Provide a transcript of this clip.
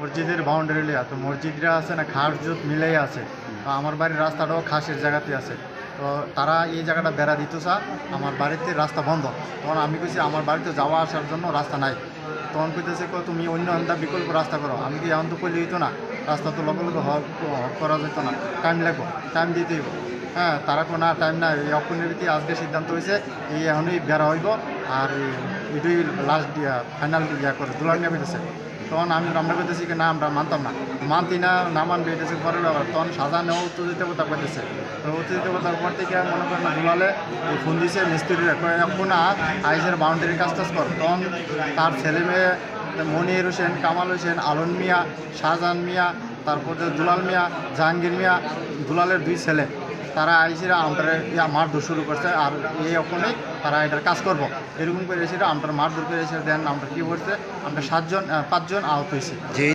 মসজিদের বাউন্ডারি লিয়া তো মসজিদরা আছে না ঘাস জুত মিলেই আছে। তো আমার বাড়ির রাস্তাটাও ঘাসের জায়গাতে আছে। তো তারা এই জায়গাটা বেড়া দিত চা, আমার বাড়িতে রাস্তা বন্ধ। তখন আমি কইছি আমার বাড়িতে যাওয়া আসার জন্য রাস্তা নাই। তখন কইতেছে তুমি অন্য একটা বিকল্প রাস্তা করো। আমি কি এখন তো করলে হইতো না, রাস্তা তো লগে লগে হক করা যেত না, টাইম লাগবো, টাইম দিতে হইব। হ্যাঁ, তারা কোনো টাইম নাই, এই অপনের ভিত্তি আজকে সিদ্ধান্ত হয়েছে এই এখনই বেড়া হইব। আর এটাই লাস্ট দিয়া ফাইনাল ইয়া করে দুলার নিয়ে পেতেছে। তখন আমরা পেতেছি কি না, আমরা মানতাম না, মানতি না মানবে এটাছে পরের ব্যাপার। তখন সাজা নেওয়া উত্তেজিততা পেতেছে। তো উত্তেজিততার পর থেকে মনে করেন দুলালে ফোন দিছে মিস্ত্রিরা, এখন আইসের বাউন্ডারি কাজ টাজ কর। তখন তার ছেলে মেয়ে মনির হোসেন, কামাল হোসেন, আলন মিয়া, শাহজাহান মিয়া, তারপরে দুলাল মিয়া, জাহাঙ্গীর মিয়া, দুলালের দুই ছেলে, তারা আইসিরা আমরা মারধর শুরু করছে। আর এই ওখানেই তারা এটার কাজ করবো এরকম করে এসে আমরা মারধর করে এসে দেন। আমরা কী করছে, আমরা 5জন আহত হয়েছি।